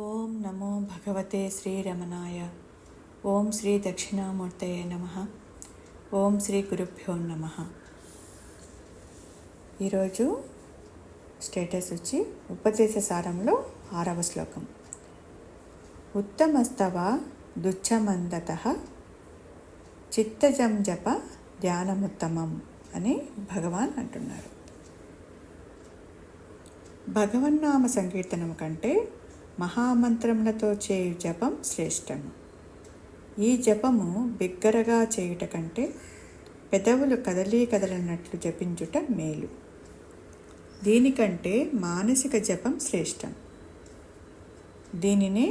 ఓం నమో భగవతే శ్రీరమణాయ. ఓం శ్రీ దక్షిణామూర్తయే నమః. ఓం శ్రీ గురుభ్యో నమః. ఈరోజు స్టేటస్ వచ్చి ఉపదేశ సారంలో 6వ శ్లోకం. ఉత్తమస్తవ దుచ్చమందతః చిత్తజం జప ధ్యానముత్తమం అని భగవాన్ అంటున్నారు. భగవన్నామ సంకీర్తనం కంటే మహామంత్రములతో చేయు జపం శ్రేష్టము. ఈ జపము బిగ్గరగా చేయుట కంటే పెదవులు కదలనట్లు జపించుట మేలు. దీనికంటే మానసిక జపం శ్రేష్టం. దీనినే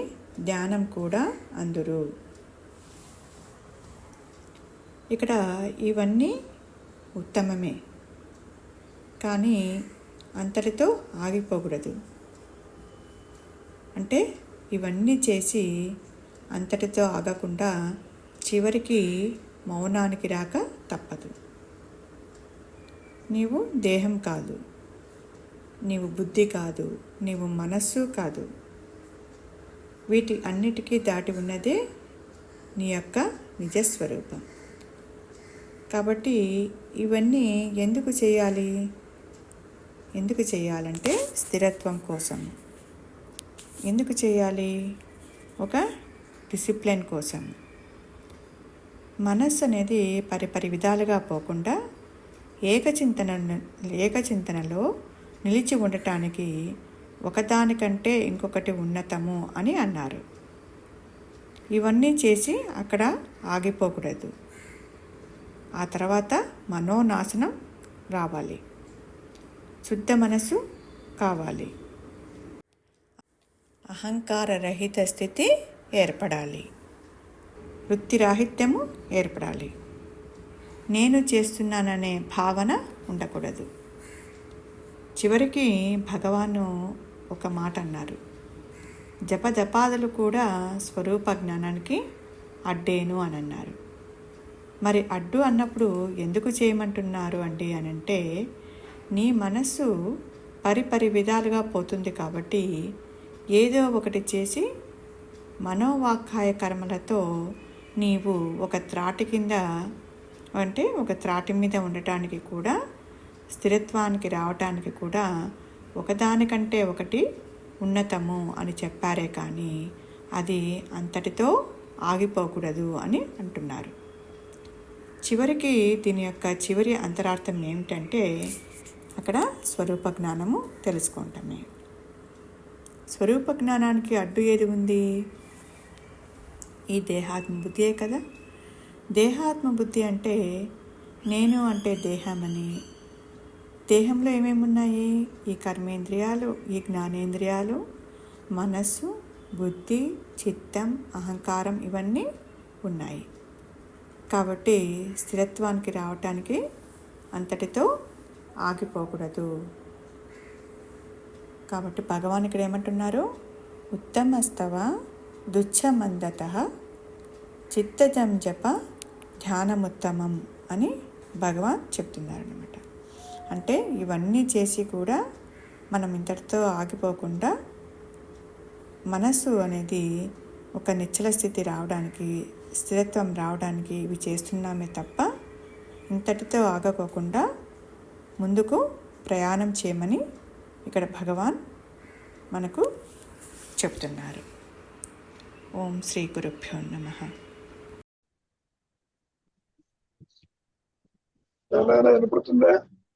ధ్యానం కూడా అందురు. ఇక్కడ ఇవన్నీ ఉత్తమమే, కానీ అంతటితో ఆగిపోకూడదు. అంటే ఇవన్నీ చేసి అంతటితో ఆగకుండా చివరికి మౌనానికి రాక తప్పదు. నీవు దేహం కాదు, నీవు బుద్ధి కాదు, నీవు మనస్సు కాదు. వీటి అన్నిటికీ దాటి ఉన్నదే నీ యొక్క నిజస్వరూపం. కాబట్టి ఇవన్నీ ఎందుకు చేయాలంటే స్థిరత్వం కోసం. ఎందుకు చేయాలి? ఒక డిసిప్లిన్ కోసం. మనస్సు అనేది పరిపరి విధాలుగా పోకుండా ఏకచింతనలో నిలిచి ఉండటానికి ఒకదానికంటే ఇంకొకటి ఉన్నతము అని అన్నారు. ఇవన్నీ చేసి అక్కడ ఆగిపోకూడదు. ఆ తర్వాత మనోనాశనం రావాలి, శుద్ధ మనసు కావాలి, అహంకార రహిత స్థితి ఏర్పడాలి, వృత్తిరాహిత్యము ఏర్పడాలి. నేను చేస్తున్నాననే భావన ఉండకూడదు. చివరికి భగవాను ఒక మాట అన్నారు, జపజపాదులు కూడా స్వరూప జ్ఞానానికి అడ్డేను అని అన్నారు. మరి అడ్డు అన్నప్పుడు ఎందుకు చేయమంటున్నారు అండి అని అంటే, నీ మనస్సు పరిపరి విధాలుగా పోతుంది కాబట్టి ఏదో ఒకటి చేసి మనోవాక్కాయ కర్మలతో నీవు ఒక త్రాటి కింద, అంటే ఒక త్రాటి మీద ఉండటానికి కూడా, స్థిరత్వానికి రావటానికి కూడా ఒకదానికంటే ఒకటి ఉన్నతము అని చెప్పారే కానీ అది అంతటితో ఆగిపోకూడదు అని అంటున్నారు. చివరికి దీని యొక్క చివరి అంతరార్థం ఏమిటంటే, అక్కడ స్వరూప జ్ఞానము తెలుసుకుంటామే. స్వరూప జ్ఞానానికి అడ్డు ఏది ఉంది? ఈ దేహాత్మ బుద్ధియే కదా. దేహాత్మ బుద్ధి అంటే నేను అంటే దేహమని, దేహంలో ఏమేమి ఉన్నాయి? ఈ కర్మేంద్రియాలు, ఈ జ్ఞానేంద్రియాలు, మనస్సు, బుద్ధి, చిత్తం, అహంకారం ఇవన్నీ ఉన్నాయి. కాబట్టి స్థిరత్వానికి రావటానికి అంతటితో ఆగిపోకూడదు. కాబట్టి భగవాన్ ఇక్కడ ఏమంటున్నారు? ఉత్తమస్తవ దుచ్చమందతః చిత్తజం జప ధ్యానముత్తమం అని భగవాన్ చెప్తున్నారు అన్నమాట. అంటే ఇవన్నీ చేసి కూడా మనం ఇంతటితో ఆగిపోకుండా మనసు అనేది ఒక నిశ్చల స్థితి రావడానికి, స్థిరత్వం రావడానికి ఇవి చేస్తున్నామే తప్ప ఇంతటితో ఆగకోకుండా ముందుకు ప్రయాణం చేయమని ఇక్కడ భగవాన్ మనకు చెప్తున్నారు. ఓం శ్రీ గురుభ్యో నమః.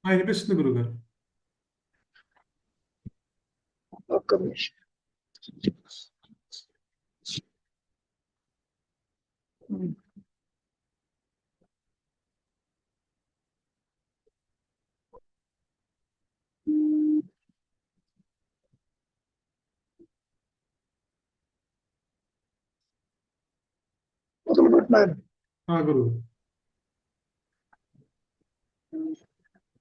వినిపిస్తుంది గురుగారు. ఒక్క నిమిషం. మొదలుపెట్టినాను. గురు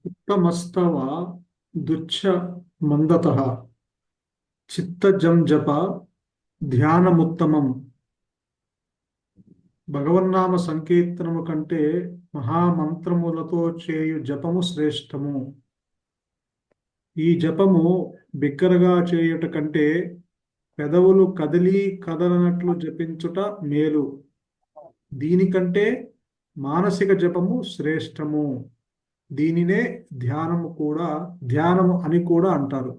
ఉత్తమస్తవ దుచ్చ మందతః చిత్తజం జప ధ్యానముత్తమం. భగవన్నామ సంకీర్తనము కంటే మహామంత్రములతో చేయు జపము శ్రేష్టము. ఈ జపము బిగ్గరగా చేయుట కంటే పెదవులు కదిలి కదలనట్లు జపించుట మేలు. దీనికంటే మానసిక జపము శ్రేష్టము. దీనినే ధ్యానము అని కూడా అంటారు.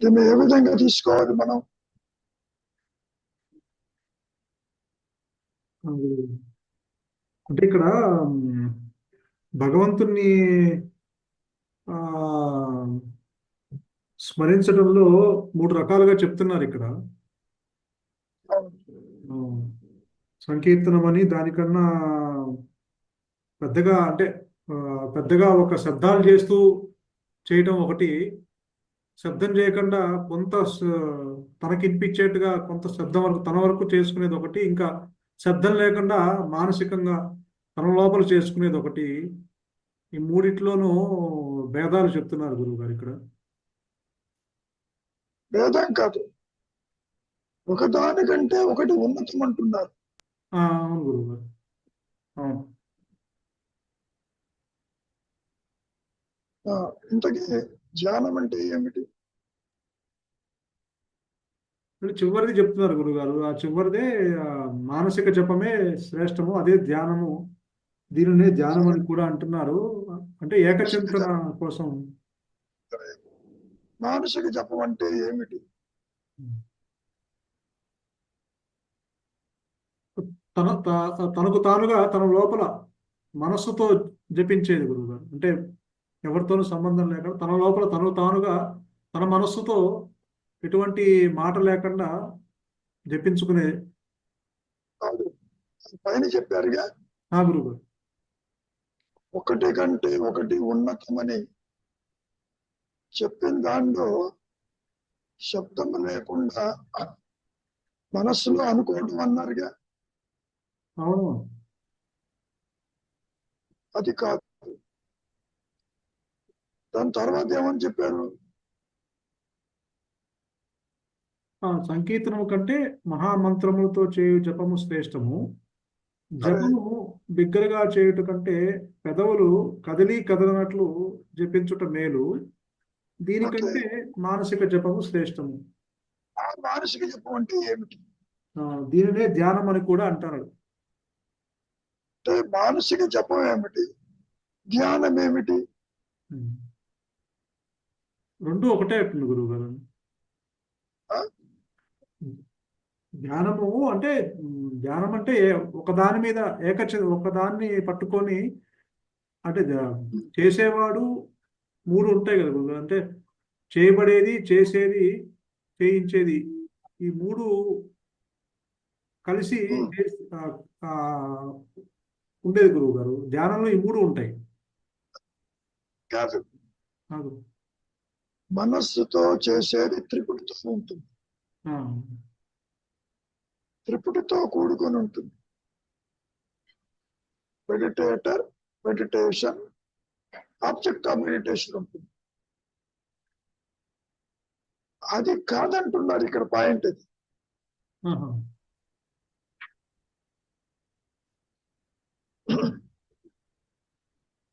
దీన్ని ఏ విధంగా తీసుకోవాలి మనం? అంటే ఇక్కడ భగవంతుణ్ణి ఆ స్మరించడంలో 3 రకాలుగా చెప్తున్నారు ఇక్కడ. సంకీర్తనం అని దానికన్నా పెద్దగా అంటే పెద్దగా ఒక శబ్దాలు చేస్తూ చేయటం ఒకటి, శబ్దం చేయకుండా కొంత తనకి వినిపించేట్టుగా కొంత శబ్దం వరకు తన వరకు చేసుకునేది ఒకటి, ఇంకా శబ్దం లేకుండా మానసికంగా తన లోపల చేసుకునేది ఒకటి. ఈ మూడిట్లోనూ భేదాలు చెప్తున్నారు గురువు గారు ఇక్కడ. భేదం కాదు, ఒకదానికంటే ఒకటి ఉన్నతం అంటున్నారు. అవును గురువు గారు, అవును. ఇంతకీ ధ్యానం అంటే ఏమిటి? చివరిది చెప్తున్నారు గురుగారు. ఆ చివరిదే మానసిక జపమే శ్రేష్టము, అదే ధ్యానము. దీనినే ధ్యానం అని కూడా అంటున్నారు. అంటే ఏకచింతన కోసం. మానసిక జపం అంటే ఏమిటి? తనకు తానుగా తన లోపల మనస్సుతో జపించేది గురువుగారు. అంటే ఎవరితోనూ సంబంధం లేకుండా తన లోపల తనకు తానుగా తన మనస్సుతో ఎటువంటి మాట లేకుండా జపించుకునే. పైన చెప్పారుగా గురువుగారు, ఒకటి కంటే ఒకటి ఉన్నతమని చెప్పిన దాంట్లో శబ్దం లేకుండా మనస్సులో అనుకోవడం అన్నారుగా. అవును, అది కాదు. దాని తర్వాత ఏమని చెప్పారు? సంకీర్తనము కంటే మహామంత్రములతో చేయు జపము శ్రేష్టము. జపము బిగ్గరగా చేయుట కంటే పెదవులు కదిలి కదలనట్లు జపించుట మేలు. దీనికంటే మానసిక జపము శ్రేష్టము. మానసిక జపం అంటే ఏమిటి? దీనినే ధ్యానం అని కూడా అంటారు. అంటే మానసిక జపం ఏమిటి, ధ్యానం ఏమిటి? రెండు ఒకటే అవుతుంది గురువు గారు. ధ్యానం అంటే ఒకదాని మీద ఒకదాన్ని పట్టుకొని, అంటే చేసేవాడు 3 ఉంటాయి కదా గురువు గారు. అంటే చేయబడేది, చేసేది, చేయించేది, ఈ 3 కలిసి ఉండేది గురువు గారు. ధ్యానంలో ఈ 3 ఉంటాయి. కాదు, మనస్సుతో చేసేది త్రిపుటితో ఉంటుంది, త్రిపుటితో కూడుకొని ఉంటుంది. మెడిటేషన్, ఆబ్జెక్ట్ ఆఫ్ మెడిటేషన్ ఉంటుంది. అది కాదంటున్నారు ఇక్కడ పాయింట్. అది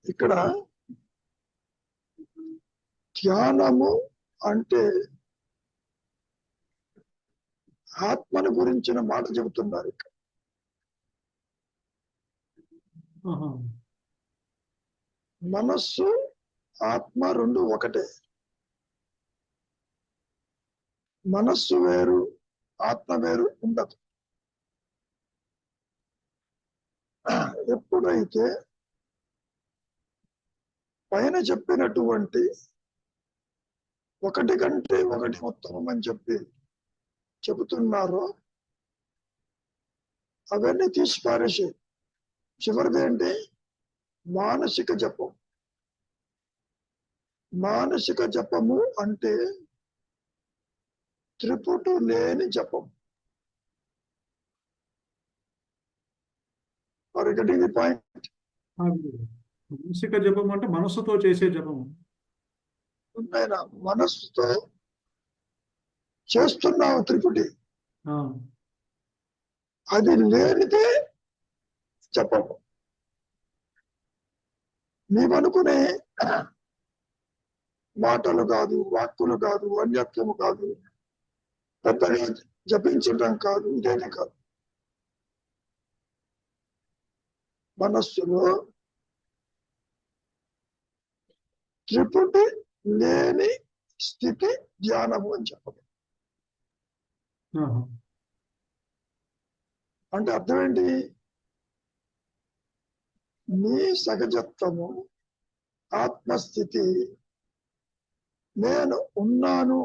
ఇక్కడ ధ్యానము అంటే ఆత్మను గురించిన మాట చెబుతున్నారు ఇక్కడ. మనస్సు ఆత్మ రెండు ఒకటే. మనస్సు వేరు, ఆత్మ వేరు ఉండదు. ఎప్పుడైతే పైన చెప్పినటువంటి ఒకటి కంటే ఒకటి ఉత్తమం అని చెబుతున్నారో అవన్నీ తీసి పారేసి చివరిదేంటి? మానసిక జపం. మానసిక జపము అంటే త్రిపుటు లేని జపం. Getting the point? మానసిక జపం అంటే మనస్సుతో చేసే జపం. మనస్సుతో చేస్తున్నావు త్రిపుటి, అది లేనిదే జపము. నీవనుకునే మాటలు కాదు, వాక్కులు కాదు, అన్యత్వము కాదు, పెద్దగా జపించడం కాదు, ఇదేది కాదు. మనస్సులో త్రిపుటి లేని స్థితి ధ్యానము అని చెప్పదు. ఆహా. అంటే అర్థం ఏంటి? నీ సహజత్వము, ఆత్మస్థితి, నేను ఉన్నాను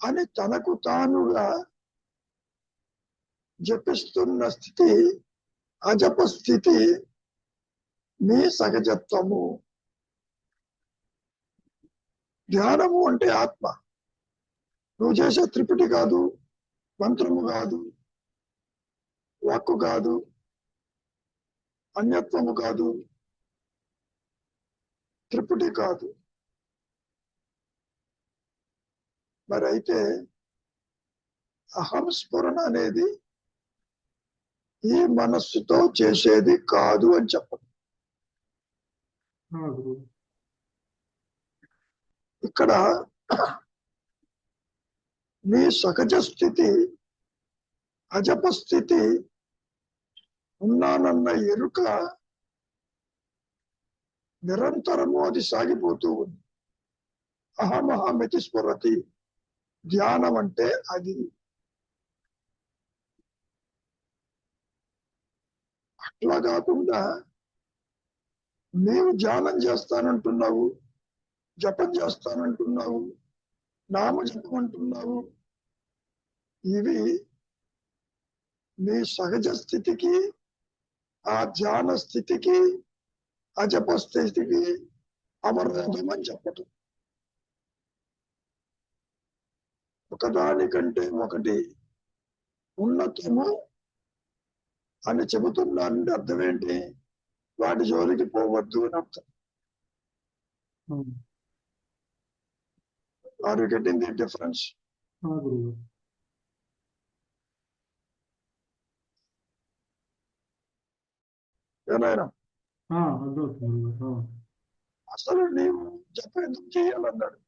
అని తనకు తానుగా జపిస్తున్న స్థితి, అజప స్థితి నీ సహజత్వము. ధ్యానము అంటే ఆత్మ. నువ్వు చేసే త్రిపుటి కాదు, మంత్రము కాదు, వాక్కు కాదు, అన్యత్వము కాదు, త్రిపుటి కాదు. మరి అయితే అహం స్ఫురణ అనేది ఈ మనస్సుతో చేసేది కాదు అని చెప్పదు. గురువు. ఇక్కడ నీ సహజ స్థితి, అజప స్థితి, ఉన్నానన్న ఎరుక నిరంతరము అది సాగిపోతూ ఉంది. అహమహమితి స్ఫురతి. ధ్యానం అంటే అది. అట్లా కాకుండా నీవు ధ్యానం చేస్తానంటున్నావు, జపం చేస్తానంటున్నావు, నామజపం అంటున్నావు. ఇవి నీ సహజ స్థితికి, ఆ ధ్యాన స్థితికి, అజప స్థితికి అవరోధం అని చెప్పటం. ఒకదానికంటే ఒకటి ఉన్నతము అని చెబుతున్నానంటే అర్థం ఏంటి? వాటి జోలికి పోవద్దు అని అర్థం. Are you getting the difference? గురువు. ఏనాయనా, అర్థమవుతుంది గురువు. అసలు నీవు జపం ఎందుకు చేయాలన్నాడు?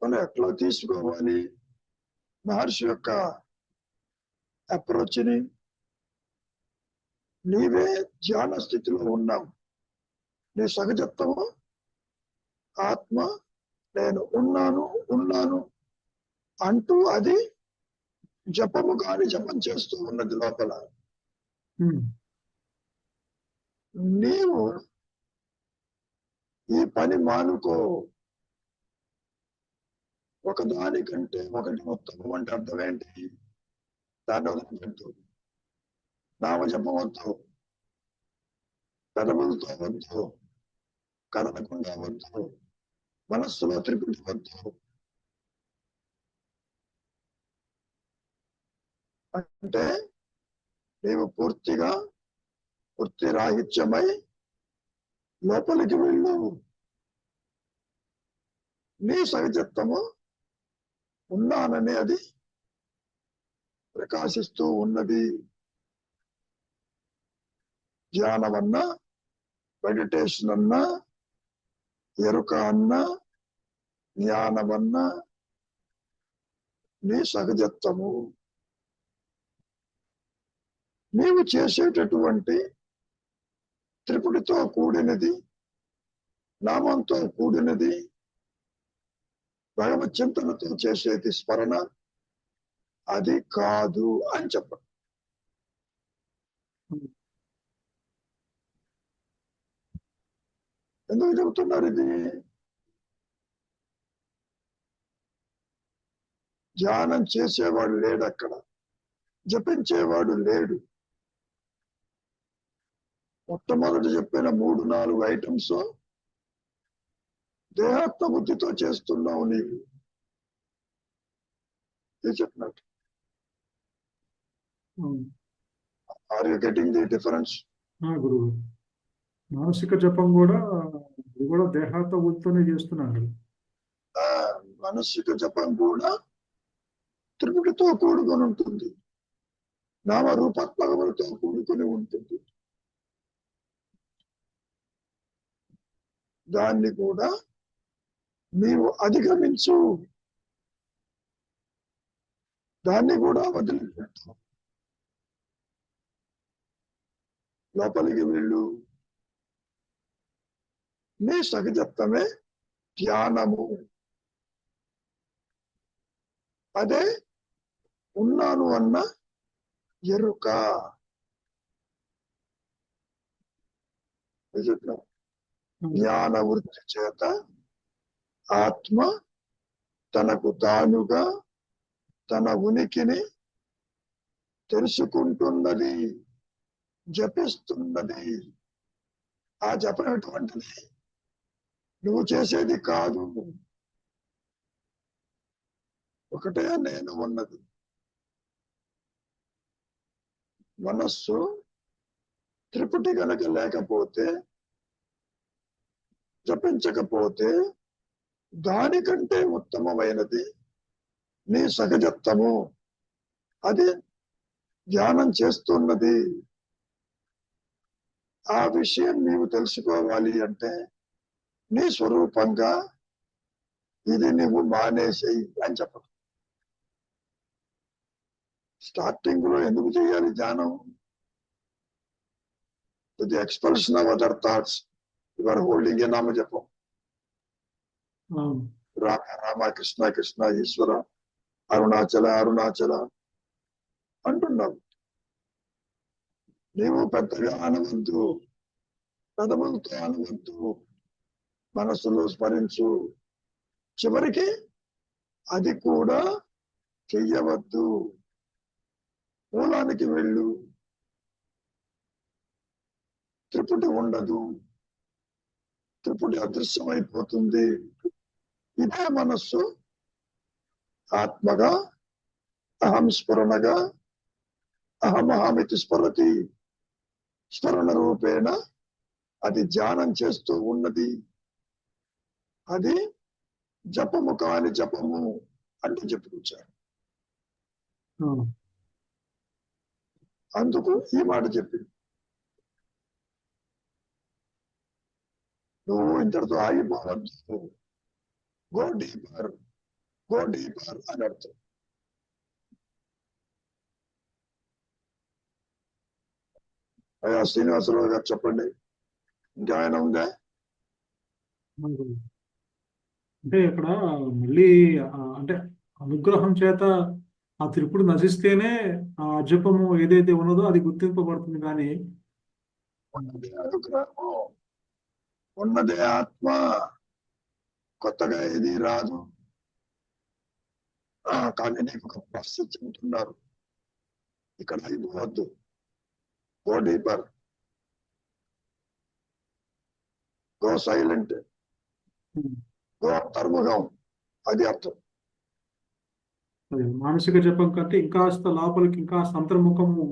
మనం ఎట్లా తీసుకోవాలి మహర్షి యొక్క అప్రోచ్ని? నీవే ధ్యాన స్థితిలో ఉన్నావు. నీ సహజత్వము ఆత్మ, నేను ఉన్నాను ఉన్నాను అంటూ అది జపము కాని జపం చేస్తూ ఉన్నది లోపల. నీవు ఈ పని మానుకో, ఒకదానికంటే ఒకటి ఉత్తమం అంటే అర్థం ఏంటి? దాన్ని వదిలిపెట్టు. నామజపం వద్దు, పెదవులతో వద్దు, కదలకుండా వద్దు, మనస్సులో త్రిపుటి వద్దు. అంటే నీవు పూర్తిగా పూర్తి రాహిత్యమై లోపలికి వెళ్ళు. నీ సహజత్వము ఉన్నానని అది ప్రకాశిస్తూ ఉన్నది. ధ్యానం అన్నా, మెడిటేషన్ అన్నా, ఎరుక అన్నా, జ్ఞానమన్నా నీ సహజత్వము. నీవు చేసేటటువంటి త్రిపుటితో కూడినది, నామంతో కూడినది, భగవత్ చింతనతో చేసేది స్మరణ అది కాదు అని చెప్పండి. ఎందుకు చెబుతున్నారు ఇది? ధ్యానం చేసేవాడు లేడు అక్కడ, జపించేవాడు లేడు. మొట్టమొదటి చెప్పిన 3-4 ఐటమ్స్ దేహాత్మ బుద్ధితో చేస్తున్నావు నీవు. ఇది చెప్పినట్టు. Are you getting the difference? గురువు. మానసిక జపం కూడా ఇది కూడా దేహాత్మ బుద్ధితోనే చేస్తున్నాడు. మానసిక జపం కూడా త్రిపుటితో కూడుకొని ఉంటుంది. నామరూపాత్మకములతో కూడుకుని ఉంటుంది. దాన్ని కూడా నీవు అధిగమించు, దాన్ని కూడా వదిలిపెట్టు, లోపలికి వెళ్ళు. నీ సహజత్వమే ధ్యానము. అదే ఉన్నాను అన్న ఎరుక. జ్ఞాన వృత్తి చేత ఆత్మ తనకు తానుగా తన ఉనికిని తెలుసుకుంటున్నది, జపిస్తున్నది. ఆ జపం ఎటువంటిది? నువ్వు చేసేది కాదు, ఒకటే నేను ఉన్నది. మనస్సు త్రిపుటి గనక లేకపోతే, జపించకపోతే, దానికంటే ఉత్తమమైనది నీ సహజత్వము. అది ధ్యానం చేస్తున్నది. ఆ విషయం నీవు తెలుసుకోవాలి అంటే నీ స్వరూపంగా ఇది నువ్వు మానేసేయి అని చెప్పదు. స్టార్టింగ్ లో ఎందుకు చేయాలి ధ్యానం? The expulsion of other thoughts. You are holding a నామ జపం. రామ రామ, కృష్ణ కృష్ణ, ఈశ్వర, అరుణాచల అరుణాచల అంటున్నావు. నీవు పెద్దగా అనవద్దు, పెదవులతో అనవద్దు, మనస్సులో స్మరించు. చివరికి అది కూడా చెయ్యవద్దు, మూలానికి వెళ్ళు. త్రిపుటి ఉండదు, త్రిపుటి అదృశ్యమైపోతుంది. ఇదే మనస్సు ఆత్మగా, అహం స్ఫురణగా, అహమహమితి స్ఫురతి. స్మరణ రూపేణ అది ధ్యానం చేస్తూ ఉన్నది. అది జపము కాని జపము అంటే చెప్పుకొచ్చారు. అందుకు ఈ మాట చెప్పింది. నువ్వు ఇంతటితో ఆగిపోవద్దు, గో డీపర్, గో డీపర్ అని అర్థం. అయ్యా శ్రీనివాసరావు గారు చెప్పండి, ఇంకా ఆయన ఉందా? అంటే ఇక్కడ మళ్ళీ అంటే అనుగ్రహం చేత ఆ త్రిపుడు నశిస్తేనే ఆ జపము ఏదైతే ఉన్నదో అది గుర్తింపబడుతుంది. కానీ ఉన్నదే అనుగ్రహము, ఉన్నదే ఆత్మ, కొత్తగా ఏది రాదు. కానీ నీకు ఒక పరిస్థితి చెబుతున్నారు, ఇక్కడ అయిపోవద్దు, go deeper, go silent, go అంతర్ముఖం. అది అర్థం. మానసిక జపం కంటే ఇంకాస్త లోపలికి ఇంకాస్త అంతర్ముఖము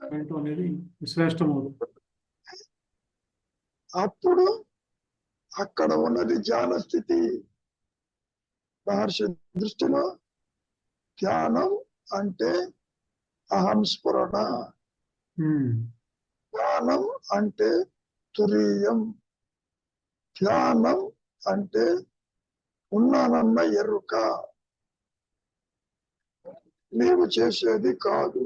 వెళ్ళటం అనేది శ్రేష్టమవుతుంది. అప్పుడు అక్కడ ఉన్నది ధ్యాన స్థితి. మహర్షి దృష్టిలో ధ్యానం అంటే అహం స్ఫురణ, ధ్యానం అంటే తురీయం, ధ్యానం అంటే ఉన్నానన్న ఎరుక. నీవు చేసేది కాదు,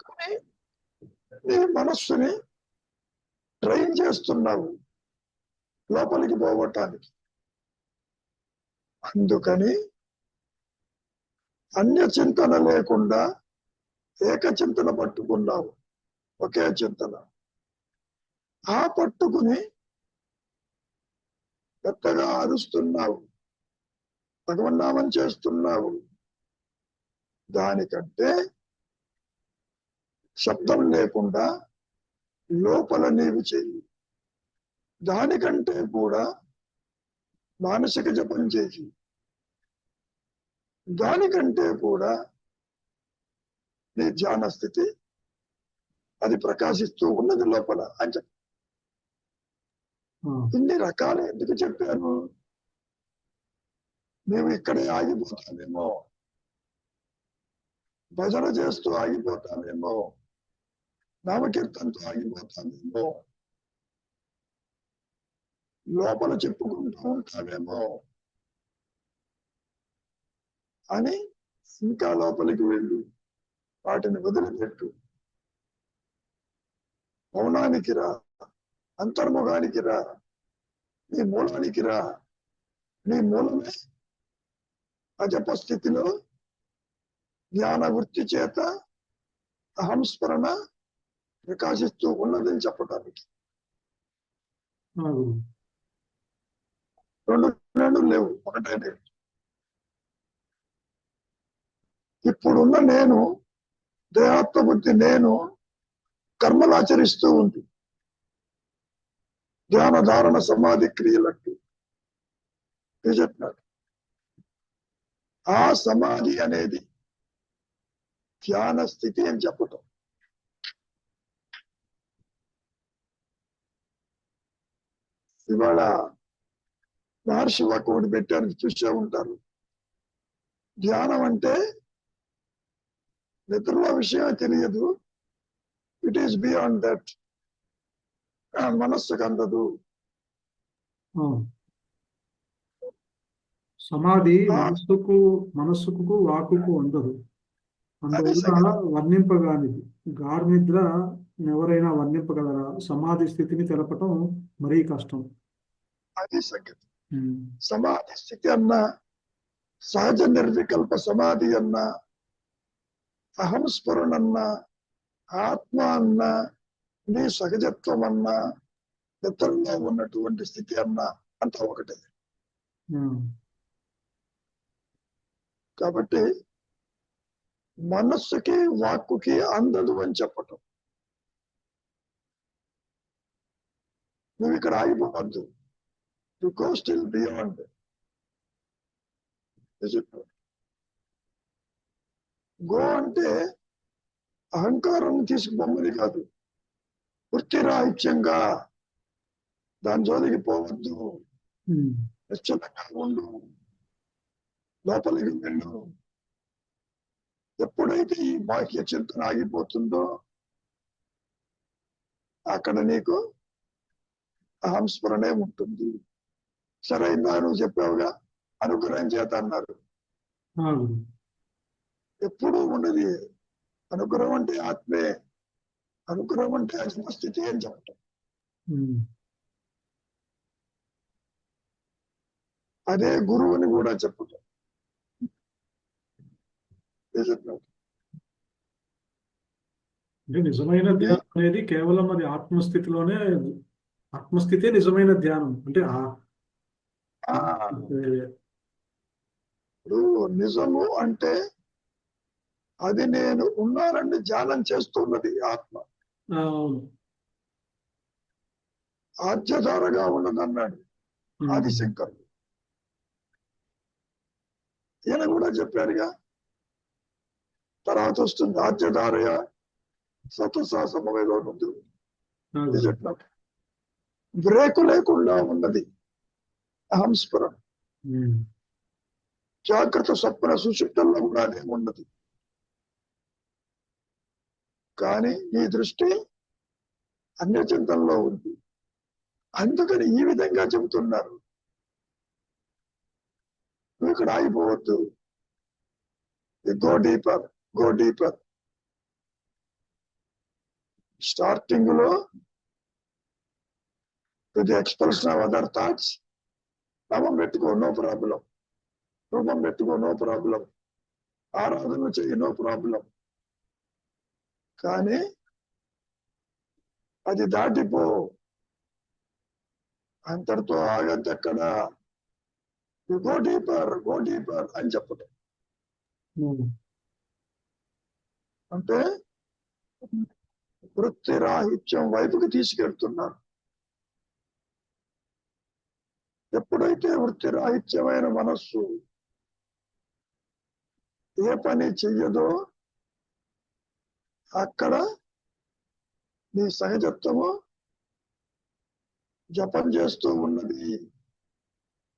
కానీ నీ మనస్సుని ట్రైన్ చేస్తున్నావు లోపలికి పోవటానికి. అందుకని అన్య చింతన లేకుండా ఏక చింతన పట్టుకున్నావు, ఒకే చింతన. ఆ పట్టుకుని పెద్దగా అరుస్తున్నావు, భగవన్నామం చేస్తున్నావు. దానికంటే శబ్దం లేకుండా లోపల నీవు చెయ్యి. దానికంటే కూడా మానసిక జపం చేసి, దానికంటే కూడా నీ ధ్యాన స్థితి అది ప్రకాశిస్తూ ఉన్నది లోపల అని చెప్పి ఇన్ని రకాలు ఎందుకు చెప్పాను? మేము ఇక్కడే ఆగిపోతామేమో, భజన చేస్తూ ఆగిపోతామేమో, నామకీర్తనతో ఆగిపోతామేమో, లోపల చెప్పుకుంటూ ఉంటామేమో అని ఇంకా లోపలికి వెళ్ళు, వాటిని వదిలిపెట్టు, మౌనానికి రా, అంతర్ముఖానికి రా, నీ మూలానికి రా. నీ మూలమే అజప స్థితిలో జ్ఞాన వృత్తి చేత అహంస్మరణ ప్రకాశిస్తూ ఉన్నదని చెప్పడానికి. రెండు లేవు, ఒకటే లేదు. ఇప్పుడున్న నేను, దేహాత్మ బుద్ధి నేను కర్మలు ఆచరిస్తూ ఉంది, ధ్యాన ధారణ సమాధి క్రియలకు చెప్పినాడు. ఆ సమాధి అనేది ధ్యాన స్థితి అని చెప్పటం. ఇవాళ మహర్షి ఒకటి పెట్టారు, చూసే ఉంటారు. ధ్యానం అంటే నిద్రలో విషయం తెలియదు, ఇట్ ఈస్ బియాండ్ దట్, మనస్సుకు అందదు. సమాధి మనస్సుకు వాకుకు అందదు, అందువల్ల వర్ణింపగానిది. గాఢ నిద్ర ఎవరైనా వర్ణింపగలరా? సమాధి స్థితిని తెలపటం మరీ కష్టం. అది సంగతి. సమాధి స్థితి అన్నా, సహజ నిర్వికల్ప సమాధి అన్నా, అహంస్మరణ అన్నా, ఆత్మ అన్నా, నీ సహజత్వం అన్నా, నిద్రలో ఉన్నటువంటి స్థితి అన్నా అంతా ఒకటే. కాబట్టి మనస్సుకి వాక్కుకి అందదు అని చెప్పటం. నువ్వు ఇక్కడ ఆగిపోవద్దు, you go still beyond. Go అంటే అహంకారం తీసుకుపోమని కాదు, వృత్తిరాహిత్యంగా దాని జోలికి పోవద్దు, నిశ్చలంగా ఉండు, లోపలికి వెళ్ళు. ఎప్పుడైతే ఈ బాహ్య చింతన ఆగిపోతుందో అక్కడ నీకు అహంస్మరణే ఉంటుంది. సరైందా? నువ్వు చెప్పావుగా, అనుగ్రహం చేత అన్నారు. ఎప్పుడూ ఉన్నది అనుగ్రహం అంటే ఆత్మే, అనుగ్రహం అంటే అజమస్థితి అని చెప్పటం. అదే గురువుని కూడా చెప్పటం. అంటే నిజమైన ధ్యానం అనేది కేవలం అది ఆత్మస్థితిలోనే, ఆత్మస్థితే నిజమైన ధ్యానం. అంటే నిజము అంటే అది నేను ఉన్నానండి ధ్యానం చేస్తున్నది ఆత్మ. ఆద్యధారగా ఉన్నదన్నాడు ఆదిశంకరుడు. ఈయన కూడా చెప్పారుగా, తర్వాత వస్తుంది ఆద్యధారయ సతసా సమవేలో ఉంది చెప్పినట్టు. బ్రేకు లేకుండా ఉన్నది అహంస్మరణ. జాగ్రత్త స్వప్న సుషుప్తుల్లో కూడా అదే ఉన్నది. కానీ ఈ దృష్టి అన్య చింతనలో ఉంది. అందుకని ఈ విధంగా చెబుతున్నారు, నువ్వు ఇక్కడ ఆగిపోవద్దు, go deeper, go deeper. Starting లో the expression of other thoughts, నామం పెట్టుకో, నో ప్రాబ్లం. రూపం పెట్టుకో, నో ప్రాబ్లం. ఆరాధన చెయ్యి, నో ప్రాబ్లం. కానీ అది దాటిపో, అంతటితో ఆగద్దు. ఎక్కడ గో డీపర్, గో డీపర్ అని చెప్పడం. అంటే వృత్తి రాహిత్యం వైపుకి తీసుకెళ్తున్నారు. ఎప్పుడైతే వృత్తి రాహిత్యమైన మనస్సు ఏ పని చెయ్యదో అక్కడ నీ సహజత్వము జపం చేస్తూ ఉన్నది,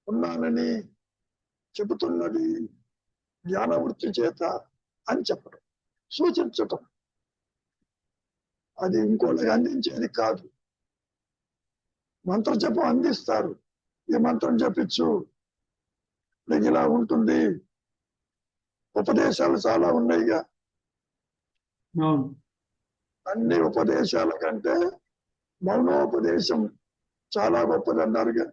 ఉన్నానని చెబుతున్నది జ్ఞానవృత్తి చేత అని చెప్పడం. సూచించటం, అది ఇంకోళ్ళకి అందించేది కాదు. మంత్ర జపం అందిస్తారు, ఈ మంత్రం జపించు, నీకు ఇలా ఉంటుంది. ఉపదేశాలు చాలా ఉన్నాయిగా. అవును. అన్ని ఉపదేశాల కంటే మౌనోపదేశం చాలా గొప్పదన్నారుగా.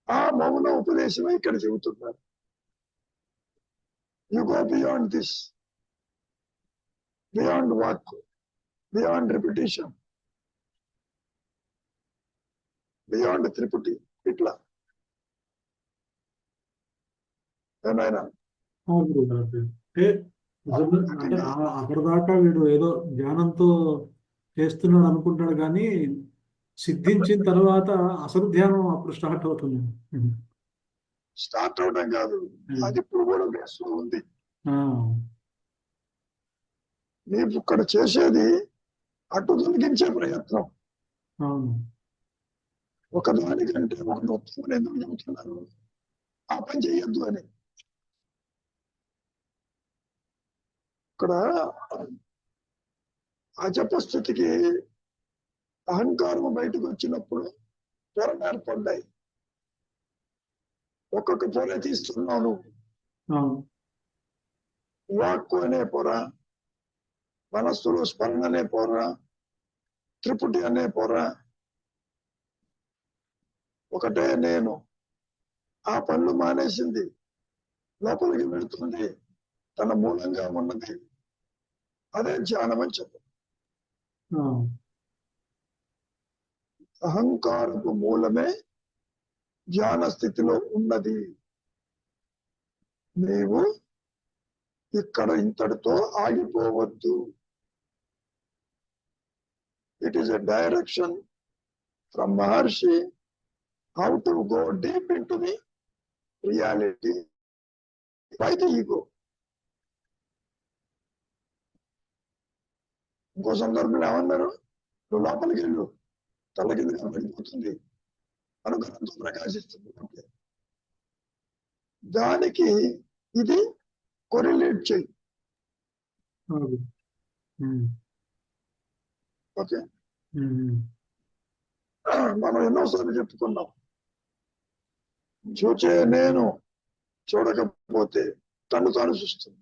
ఆ మౌన ఉపదేశమే ఇక్కడ చెబుతున్నారు. You go beyond this, beyond వాక్, బియాండ్ రిపిటేషన్, బియాండ్ త్రిపుటి. ఇట్లా ఏమైనా అవును గురుగారు. అంటే నిజంగా అంటే అప్పటిదాకా వీడు ఏదో ధ్యానంతో చేస్తున్నాడు అనుకుంటాడు, కానీ సిద్ధించిన తర్వాత అసలు ధ్యానం అప్పుడు స్టార్ట్ అవుతుంది. స్టార్ట్ అవడం కాదు, అది ఇప్పుడు కూడా వేస్తూ ఉంది. నీవు ఇక్కడ చేసేది అటు తొలగించే ప్రయత్నం. అవును. ఒకదానికంటే ఒకటి ఉత్తమం ఎందుకు చెబుతున్నారు? ఆ పని చేయొద్దు అని. ఇక్కడ అజప స్థితికి అహంకారం బయటకు వచ్చినప్పుడు పొరలు ఏర్పడ్డాయి. ఒక్కొక్క పొర తీస్తున్నాను. అవును. వాక్కు అనే పొర, మనస్సులో స్మరణ అనే పొర, త్రిపుటి అనే పొర, ఒకటే నేను. ఆ పనులు మానేసింది, లోపలికి వెళుతుంది, తన మూలంగా ఉన్నది. అదే ధ్యానం అని చెప్పు. అహంకారపు మూలమే ధ్యాన స్థితిలో ఉన్నది. నీవు ఇక్కడ ఇంతటితో ఆగిపోవద్దు. It is a direction from Maharshi how to go deep into the reality by the ego. ఇంకో సందర్భంలో ఏమన్నారు? నువ్వు లోపలికి వెళ్ళు, తల కిందగా పడిపోతుంది, అనుగ్రహంతో ప్రకాశిస్తుంది. దానికి ఇది కొరిలేట్ చేయి. ఓకే, మనం ఎన్నోసార్లు చెప్పుకున్నాం, చూచే నేను చూడకపోతే తను తాను చూస్తుంది.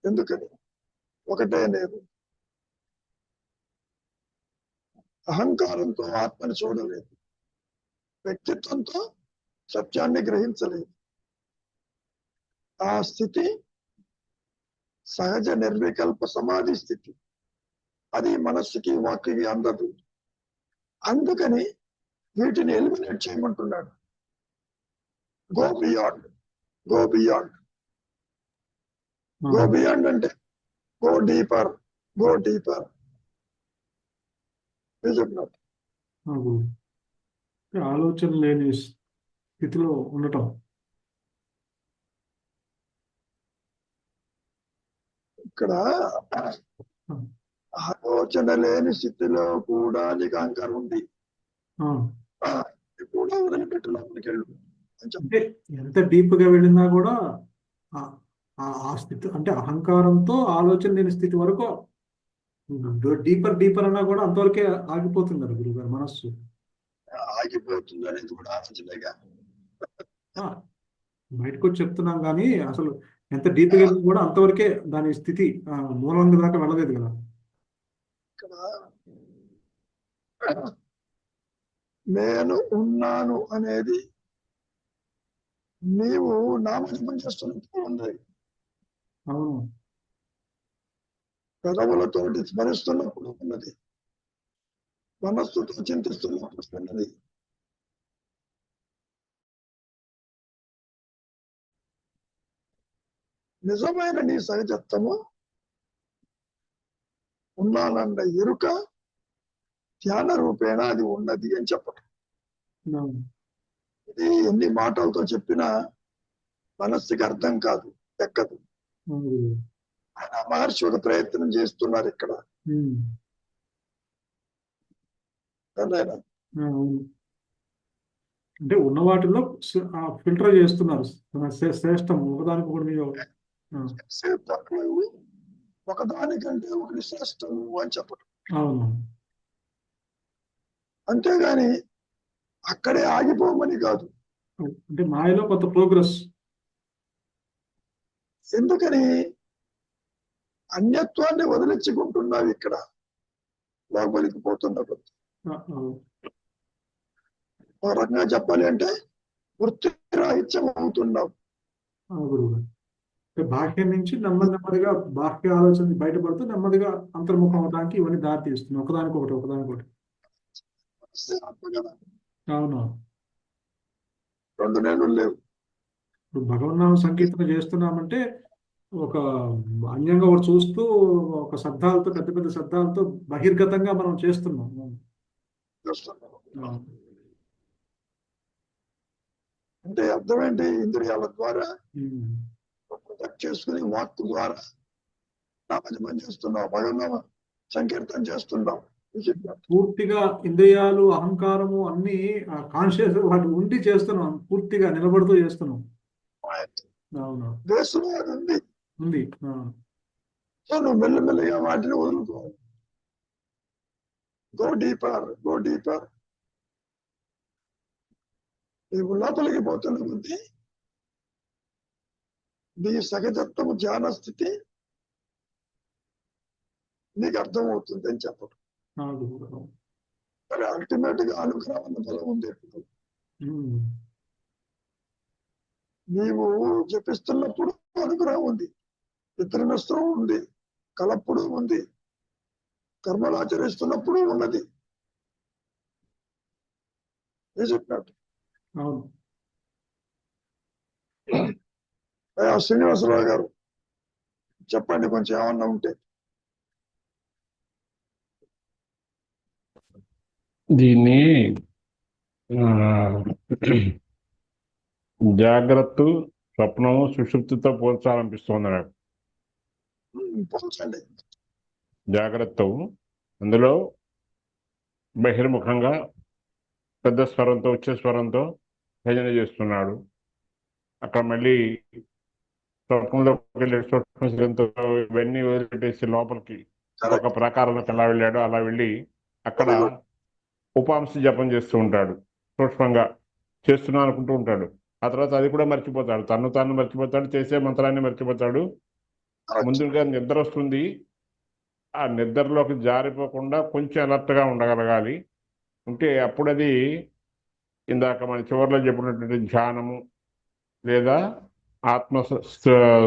ఎందుకని? ఒకటే నేను. అహంకారంతో ఆత్మని చూడలేదు, వ్యక్తిత్వంతో సత్యాన్ని గ్రహించలేదు. ఆ స్థితి సహజ నిర్వికల్ప సమాధి స్థితి. అది మనస్సుకి వాక్కి అందదు. అందుకని వీటిని ఎలిమినేట్ చేయమంటున్నాడు. Go beyond, go beyond. Go beyond అంటే గో డీపర్, గో డీపర్. ఆలోచన లేని స్థితిలో ఉండటం. ఇక్కడ ఆలోచన లేని స్థితిలో కూడా నీకు అహంకారం ఉంది, కూడా వదిలిపెట్టు, లోపలికి వెళ్ళు. అంటే ఎంత డీప్ గా వెళ్ళినా కూడా ఆ స్థితి, అంటే అహంకారంతో ఆలోచన లేని స్థితి వరకు డీపర్ డీపర్ అన్నా కూడా అంతవరకే ఆగిపోతుంది కదా గురుగారు మనస్సు. ఆగిపోతుంది అనేది కూడా ఆలోచనగా బయటకు వచ్చి చెప్తున్నాం, కానీ అసలు ఎంత డీప్ గా కూడా అంతవరకే దాని స్థితి మూలం దాకా వెళ్ళలేదు కదా. ఇక్కడ నేను ఉన్నాను అనేది నీవు నామజపం చేస్తున్నప్పుడు ఉంది. అవును. పెదవులతో స్మరిస్తున్నప్పుడు ఉన్నది, మనస్సుతో చింతిస్తున్నప్పుడు ఉన్నది. నిజమైన నీ సహజత్వము ఉన్నానన్న ఎరుక ధ్యాన రూపేణ అది ఉన్నది అని చెప్పటం. ఇది ఎన్ని మాటలతో చెప్పినా మనస్సుకి అర్థం కాదు, ఎక్కదు. ఆయన మహర్షి ఒక ప్రయత్నం చేస్తున్నారు ఇక్కడ. అంటే ఉన్న వాటిలో ఫిల్టర్ చేస్తున్నారు శ్రేష్టం ఒకదానికొకటి మీద తక్కువ ఒకదానికంటే ఒకటి శ్రేష్టము అని చెప్పడం. అవును. అంతేగాని అక్కడే ఆగిపోమని కాదు. అంటే మాయలో కొంత ప్రోగ్రెస్. ఎందుకని అన్యత్వాన్ని వదిలించుకుంటున్నావు ఇక్కడ లోపలికి పోతున్న కొద్ది. ఒక రకంగా చెప్పాలి అంటే వృత్తి రాహిత్యం అవుతున్నావు. బాహ్యం నుంచి నెమ్మదిగా బాహ్య ఆలోచన బయటపడుతూ నెమ్మదిగా అంతర్ముఖం అవడానికి ఇవన్నీ దారి తీస్తుంది ఒకదానికొకటి. అవును. 2 నెలలు లేవు. ఇప్పుడు భగవన్నామ సంకీర్తన చేస్తున్నామంటే ఒక అన్యంగా ఒకటి చూస్తూ ఒక శబ్దాలతో పెద్ద పెద్ద శబ్దాలతో బహిర్గతంగా మనం చేస్తున్నాం. అంటే అర్థం ఏంటి? ఇంద్రియాల ద్వారా ప్రొటెక్ట్ చేసుకుని వాక్ ద్వారా నామజపం చేస్తున్నావు, భగవన్నామ సంకీర్తన చేస్తున్నావు. పూర్తిగా ఇంద్రియాలు అహంకారము అన్ని కాన్షియస్ వాటి ఉండి చేస్తున్నాం, పూర్తిగా నిలబడుతూ చేస్తున్నాం. అవును, దేశంలో అది ఉంది. సో నువ్వు మెల్లమెల్లగా వాటిని వదులుకో. Go deeper. నీవు లోపలికి పోతున్న కొద్దీ నీ సహజత్వము ధ్యాన స్థితి నీకు అర్థమవుతుంది అని చెప్పడం. మరి అల్టిమేట్ గా అనుగ్రహం అన్న బలం ఉంది. నీవు జపిస్తున్నప్పుడు అనుగ్రహం ఉంది, పితృనష్టం ఉంది, కలప్పుడు ఉంది, కర్మలు ఆచరిస్తున్నప్పుడు ఉన్నది. చెప్పినట్టు శ్రీనివాసరావు గారు చెప్పండి కొంచెం ఏమన్నా ఉంటే. దీన్ని జాగ్రత్త, స్వప్నము, సుషుప్తితో పోల్చాలనిపిస్తుంది నాకు. పోల్చండి. జాగ్రత్త అందులో బహిర్ముఖంగా పెద్ద స్వరంతో ఉచ్చ స్వరంతో భజన చేస్తున్నాడు. అక్కడ మళ్ళీ స్వప్నంలోకి వెళ్ళి సూక్ష్మశరీరంతో ఇవన్నీ వదిలిపెట్టేసి లోపలికి ఒక ప్రాకారంలోకి ఎలా వెళ్ళాడో అలా వెళ్ళి అక్కడ ఉపాంశ జపం చేస్తూ ఉంటాడు. సూక్ష్మంగా చేస్తున్నా అనుకుంటూ ఉంటాడు. ఆ తర్వాత అది కూడా మర్చిపోతాడు, తాను మర్చిపోతాడు, చేసే మంత్రాన్ని మర్చిపోతాడు. ముందుగా నిద్ర వస్తుంది, ఆ నిద్రలోకి జారిపోకుండా కొంచెం అలర్ట్గా ఉండగలగాలి. ఉంటే అప్పుడు అది ఇందాక మన చివరిలో చెప్పినటువంటి ధ్యానము లేదా ఆత్మ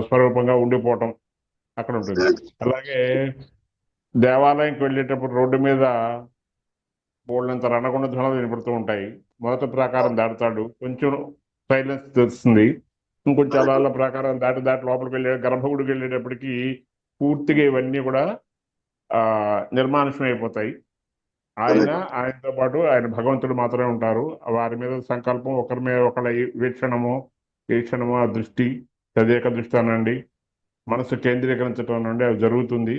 స్వరూపంగా ఉండిపోవటం అక్కడ ఉంటుంది. అలాగే దేవాలయంకి వెళ్ళేటప్పుడు రోడ్డు మీద బోళ్ళంత రణగుండ ధ్వనులు వినపడుతూ ఉంటాయి. మొదటి ప్రాకారం దాటుతాడు, కొంచెం సైలెన్స్ తెలుస్తుంది. ఇంకొంచెం అలా ప్రాకారం దాటి లోపలికి వెళ్ళే గర్భగుడికి వెళ్ళేటప్పటికి పూర్తిగా ఇవన్నీ కూడా నిర్మానుష్యం అయిపోతాయి. ఆయనతో పాటు ఆయన భగవంతుడు మాత్రమే ఉంటారు. వారి మీద సంకల్పం, ఒకరి మీద ఒకళ్ళ వీక్షణము, ఆ దృష్టి, తదేక దృష్టి అనండి, మనసు కేంద్రీకరించడం అనండి, అది జరుగుతుంది.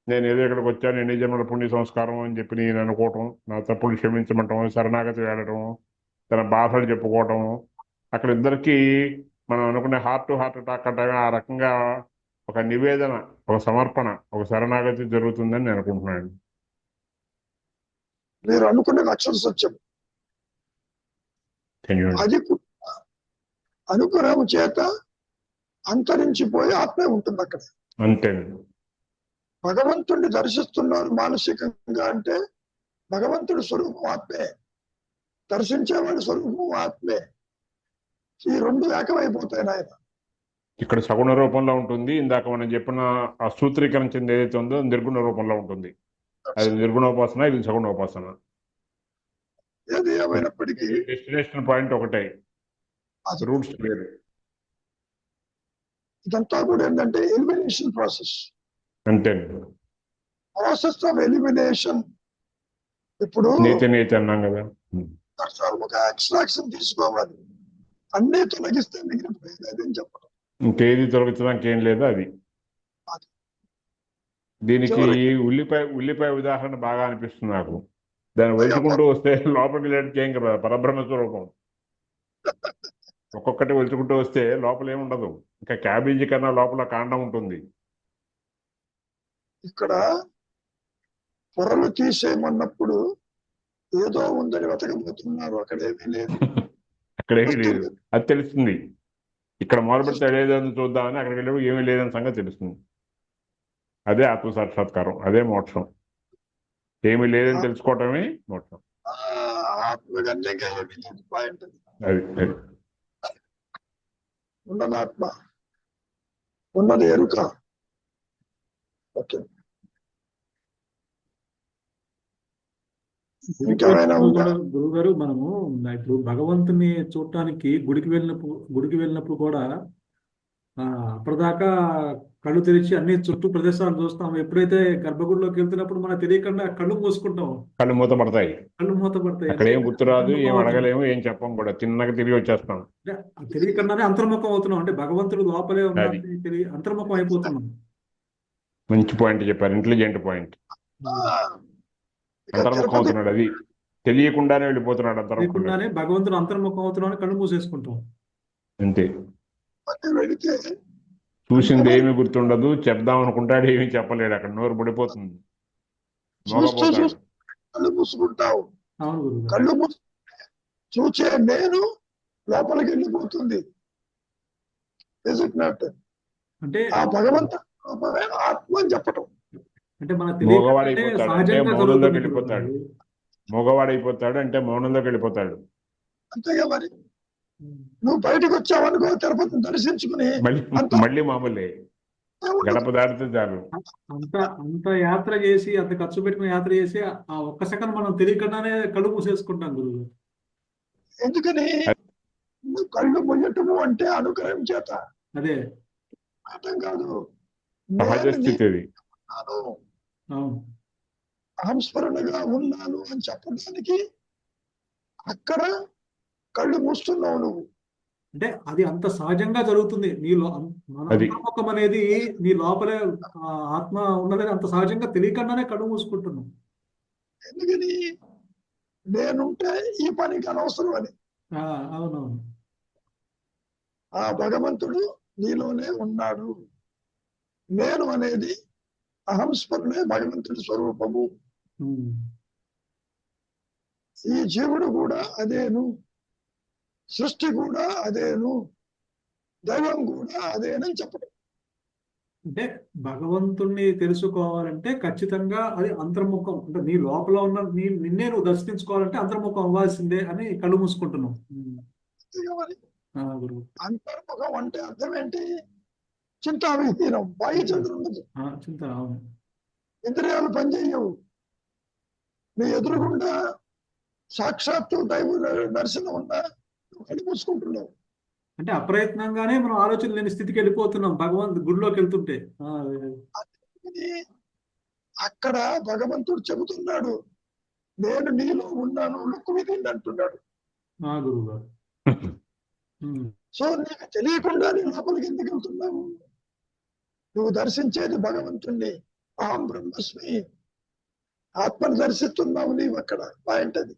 నేను ఏదో ఇక్కడికి వచ్చాను, ఎన్ని జన్మల పుణ్య సంస్కారం అని చెప్పి నేను అనుకోవటం, నా తప్పులు క్షమించమంటం, శరణాగతి వేడటం, తన బాధలు చెప్పుకోవటం, అక్కడ ఇద్దరికి మనం అనుకునే హార్ట్ టు హార్ట్ టాక్ అంటే ఆ రకంగా ఒక నివేదన, ఒక సమర్పణ, ఒక శరణాగతి జరుగుతుందని నేను అనుకుంటున్నాను. మీరు అనుకునే అక్షర సత్యం అది అనుగ్రహం చేత అంతరించిపోయి ఆత్మే ఉంటుంది అక్కడ. అంతే. భగవంతుడిని దర్శిస్తున్నారు మానసికంగా అంటే భగవంతుడి స్వరూపం ఆత్మే, దర్శించేవాడి స్వరూపం ఆత్మే. ఈ రెండు ఏకమైపోతాయి నాయన. ఇక్కడ సగుణ రూపంలో ఉంటుంది. ఇందాక మనం చెప్పిన ఆ సూత్రీకరించింది ఏదైతే ఉందో నిర్గుణ రూపంలో ఉంటుంది. అది నిర్గుణోపాసన, ఇది సగుణోపాసన. ఏది ఏమైనప్పటికీ డెస్టినేషన్ పాయింట్ ఒకటే, రూట్స్ వేరు. ఇదంతా కూడా ఏంటంటే ఎలిమినేషన్ ప్రాసెస్. అంతే, ప్రాసెస్ ఆఫ్ ఎలిమినేషన్. ఇప్పుడు నీతి అన్నాం కదా, ఒక ఎక్స్ట్రాక్షన్ తీసుకోవాలి, అన్నీ తొలగిస్తే మిగిలిపోయేది అని చెప్పడం. ఇంకేది తొలగించడానికి ఏం లేదు. అది దీనికి ఉల్లిపాయ ఉదాహరణ బాగా అనిపిస్తుంది నాకు. దాన్ని వదులుకుంటూ వస్తే లోపలికి వెళ్ళడానికి ఏం కదా, పరబ్రహ్మ స్వరూపం. ఒక్కొక్కటి వెలుచుకుంటూ వస్తే లోపల ఏముండదు, ఇంకా క్యాబేజీ కన్నా లోపల కాండం ఉంటుంది. ఇక్కడ పొరలు తీసేయమన్నప్పుడు ఏదో ఉందని వెతకబోతున్నారు, అక్కడ ఏమీ లేదు. అక్కడేమీ లేదు, అది తెలుస్తుంది. ఇక్కడ మొదలు పెడితే లేదని చూద్దామని అక్కడికి వెళ్ళి ఏమీ లేదని సంగతి తెలుస్తుంది. అదే ఆత్మ సాక్షాత్కారం, అదే మోక్షం. ఏమీ లేదని తెలుసుకోవటమే మోక్షం. ఆత్మగన్యంగా ఏమీ లేదు పాయింట్. అది అది ఉన్నది ఆత్మ, ఉన్నది ఎరుక. ఓకే, ఇంకేమైనా ఉందా? గురువు గారు, మనము ఇప్పుడు భగవంతుని చూడటానికి గుడికి వెళ్ళినప్పుడు కూడా అప్పటిదాకా కళ్ళు తెరిచి అన్ని చుట్టూ ప్రదేశాలు చూస్తాం. ఎప్పుడైతే గర్భగుడిలోకి వెళ్తున్నప్పుడు మనకు తెలియకుండా కళ్ళు మూసుకుంటాం, కళ్ళు మూతపడతాయి. కళ్ళు మూతపడతాయి. అక్కడ ఏం గుర్తురాదు, ఏం అడగలేము, ఏం చెప్పం కూడా, తిన్నగా తిరిగి వచ్చేస్తాం. తెలియకుండానే అంతర్ముఖం అవుతున్నాం. అంటే భగవంతుడు లోపలే ఉన్నాడని అంతర్ముఖం అయిపోతున్నాం. మంచి పాయింట్ చెప్పారు, ఇంటెలిజెంట్ పాయింట్. అంతర్ముఖం అవుతున్నాడు, అది తెలియకుండానే వెళ్ళిపోతున్నాడు. తెలియకుండానే భగవంతుడు అంతర్ముఖం అవుతున్నాడు, కళ్ళు మూసేసుకుంటాం అంతే. వెళితే చూసింది ఏమి గుర్తుండదు, చెప్దాం అనుకుంటాడు, ఏమీ చెప్పలేడు, అక్కడ నోరు పడిపోతుంది, మోగపోతాడు. కళ్ళు మూసుకుంటావు, అవును గురువు గారు. కళ్ళు మూసు చూచే నేను లోపలికి వెళ్ళిపోతుంది. అంటే ఆ భగవంత ఆత్మ అని చెప్పటం. అంటే మన మోగవాడైపోతాడు అంటే మౌనంలోకి వెళ్ళిపోతాడు. మోగవాడైపోతాడు అంటే మౌనంలోకి వెళ్ళిపోతాడు. అంతేగా మరి. నువ్వు బయటకు వచ్చావనుకో, తిరుపతిని దర్శించుకుని మళ్ళీ మామూలే, గడప దాటితే చాలు. అంత యాత్ర చేసి, అంత ఖర్చు పెట్టుకుని యాత్ర చేసి ఆ ఒక్క సెకండ్ మనం తెలియకుండానే కళ్ళు మూసేసుకుంటాం గురువు. ఎందుకని? నువ్వు కళ్ళు ముయ్యటము అంటే అనుగ్రహం చేత, అదే అర్థం కాదు. సహజ స్థితి అది. సంస్మరణగా ఉన్నాను అని చెప్పడానికి అక్కడ కళ్ళు మూస్తున్నావు నువ్వు. అంటే అది అంత సహజంగా జరుగుతుంది నీలో. మన అంతర్ముఖం అనేది నీ లోపలే ఆత్మ ఉన్నదని అంత సహజంగా తెలియకుండానే కళ్ళు మూసుకుంటున్నాం. ఎందుకని? నేనుంటే ఈ పనికి అనవసరం అని. అవునవును. ఆ భగవంతుడు నీలోనే ఉన్నాడు. నేను అనేది అహంస్మరణే భగవంతుడి స్వరూపము. ఈ జీవుడు కూడా అదేను, సృష్టి కూడా అదేను, దైవం కూడా అదేనని చెప్పడం. అంటే భగవంతుణ్ణి తెలుసుకోవాలంటే ఖచ్చితంగా అది అంతర్ముఖం. అంటే నీ లోపల ఉన్న నిన్నే నువ్వు దర్శించుకోవాలంటే అంతర్ముఖం అవ్వాల్సిందే అని కళ్ళు మూసుకుంటున్నావు. అంతర్ముఖం అంటే అర్థం ఏంటి? చింతావిహీనం, బాహ్య చంద్రుడు చింత. ఇంద్రియాలు పనిచేయవు. నీ ఎదురుగుండా సాక్షాత్తు దైవ దర్శనం ఉన్నా కళ్ళు మూసుకుంటున్నావు. అంటే అప్రయత్నంగానే మనం ఆలోచన లేని స్థితికి వెళ్ళిపోతున్నాం గుడిలోకి వెళ్తుంటే. అక్కడ భగవంతుడు చెబుతున్నాడు, నేను నీలో ఉన్నాను, లుక్కు విధిండి అంటున్నాడు. గురువు గారు. సో నీకు తెలియకుండా నీ లోపలికి ఎందుకు వెళ్తున్నావు? నువ్వు దర్శించేది భగవంతుణ్ణి, అహం బ్రహ్మస్మి, ఆత్మను దర్శిస్తున్నావు నీవు. అక్కడ పాయింట్ అది.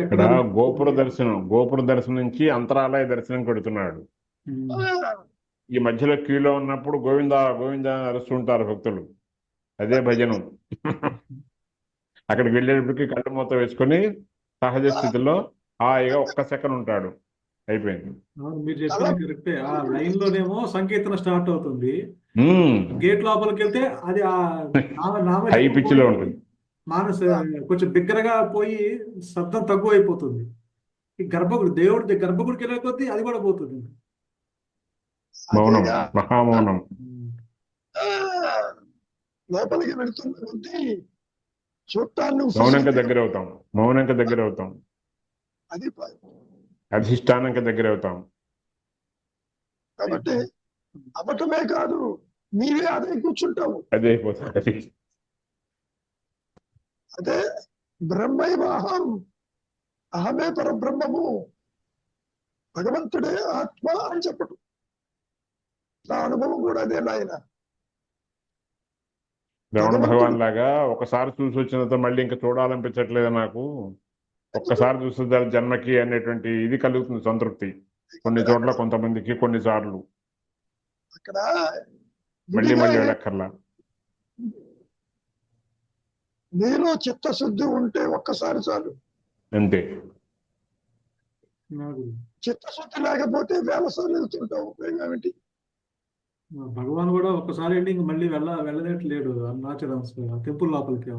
ఇక్కడ గోపుర దర్శనం నుంచి అంతరాలయ దర్శనం కొడుతున్నాడు. ఈ మధ్యలో క్యూలో ఉన్నప్పుడు గోవిందా గోవిందా అరుస్తుంటారు భక్తులు, అదే భజనం. అక్కడికి వెళ్ళేటప్పటికి కళ్ళు మూత వేసుకొని సహజ స్థితిలో హాయిగా ఒక్క సెకండ్ ఉంటాడు, అయిపోయింది. మీరు చెప్పింది కరెక్టే. ఆ లైన్ లోనేమో సంకీర్తన స్టార్ట్ అవుతుంది, గేట్ లోపలికి వెళ్తే అది హై పిచ్ లో ఉంటుంది, మానస కొంచెం బిగ్గరగా పోయి శబ్దం తక్కువ అయిపోతుంది. ఈ గర్భగుడికి వెళ్ళే కొద్దీ అది కూడా పోతుంది. మౌనం, మహామౌనం. లోపలికి వెళుతున్న కొద్దీ చూడటాన్ని మౌనంగా దగ్గర అవుతాం, అది అధిష్టానంగా దగ్గర అవుతాం. కాబట్టి అబద్ధమే కాదు, నీవే అదే కూర్చుంటావు, అదే అయిపోతుంది. అదే బ్రహ్మైవ అహం, అహమే పరబ్రహ్మము, భగవంతుడే ఆత్మ అని చెప్పడు. నా అనుభవం కూడా అదే నాయన. రమణ భగవంతుడు భగవాన్ లాగా ఒకసారి చూసి వచ్చిన తర్వాత మళ్ళీ ఇంకా చూడాలనిపించట్లేదు నాకు, ఒక్కసారి చూస్తే దాని జన్మకి అనేటువంటి ఇది కలుగుతుంది సంతృప్తి కొన్ని చోట్ల, కొంతమందికి కొన్నిసార్లు అక్కడ మళ్ళీ విడిగా మళ్ళీ వెళ్ళక్కర్లా. నీలో చిత్తశుద్ధి ఉంటే ఒక్కసారి చాలు. అంతే. నాకు చిత్తశుద్ధి లేకపోతే వేల సార్లు వెళ్తుంటావు, ఉపయోగం ఏమిటి? భగవాన్ కూడా ఒక్కసారి వెళ్ళి ఇంక మళ్ళీ వెళ్ళలేట్లేడు అరుణాచలం టెంపుల్ లోపలికి.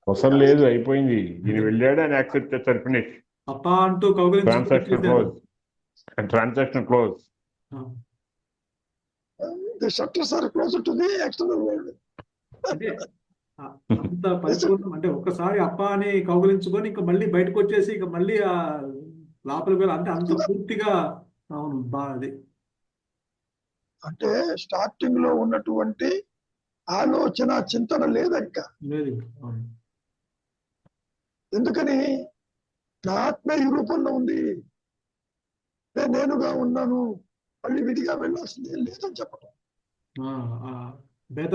అవసరం లేదు, అయిపోయింది. ఈయన వెళ్ళాడు అని యాక్సెప్ట్ చేస్తారు, ఫినిష్. అప్ప అంటూ transaction close. Transaction close. The shutters are closer to the external world. అంటే అంత పరిపూర్ణం అంటే ఒక్కసారి అప్ప అని కౌగిలించుకొని ఇంకా మళ్ళీ బయటకు వచ్చేసి ఇక మళ్ళీ ఆ లోపలికి వెళ్ళి అంటే అంత పూర్తిగా. అవును అది అంటే స్టార్టింగ్ లో ఉన్నటువంటి ఆలోచన చింతన లేదు ఇంకా. లేదు. అవును. ఎందుకని నా ఆత్మ ఈ రూపంలో ఉంది, నేనుగా ఉన్నాను, మళ్ళీ విడిగా వెళ్ళాల్సింది ఏం లేదని చెప్పడం. ఆ భేద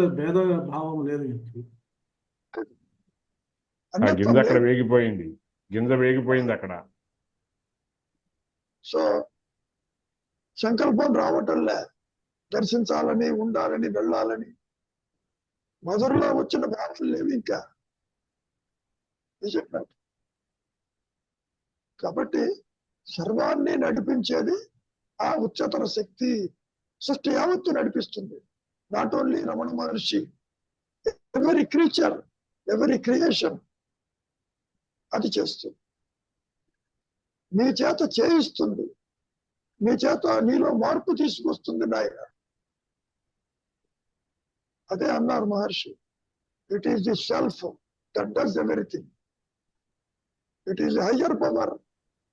భావం లేదు. ఆ గింజ అక్కడ వేగిపోయింది, గింజ వేగిపోయింది అక్కడ. సో సంకల్పం రావటంలే, దర్శించాలని, ఉండాలని, వెళ్ళాలని. మధురలో వచ్చిన భావనలు లేవు ఇంకా చెప్పినట్టు. కాబట్టి సర్వాన్ని నడిపించేది ఆ ఉच्चతర శక్తి, సృష్టి యావత్తు నడిపిస్తుంది. Not only Ramana Maharshi, every creature, every creation అది చేస్తుంది. నీ చేత చేయిస్తుంది, నీ చేత నీలో మార్పు తీసుకొస్తుంది నాయన. అదే అన్నారు Maharshi, it is the self that does everything, it is higher power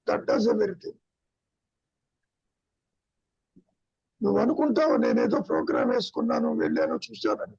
that does everything. నువ్వు అనుకుంటావు నేనేదో ప్రోగ్రామ్ వేసుకున్నాను, వెళ్ళాను, చూశానని.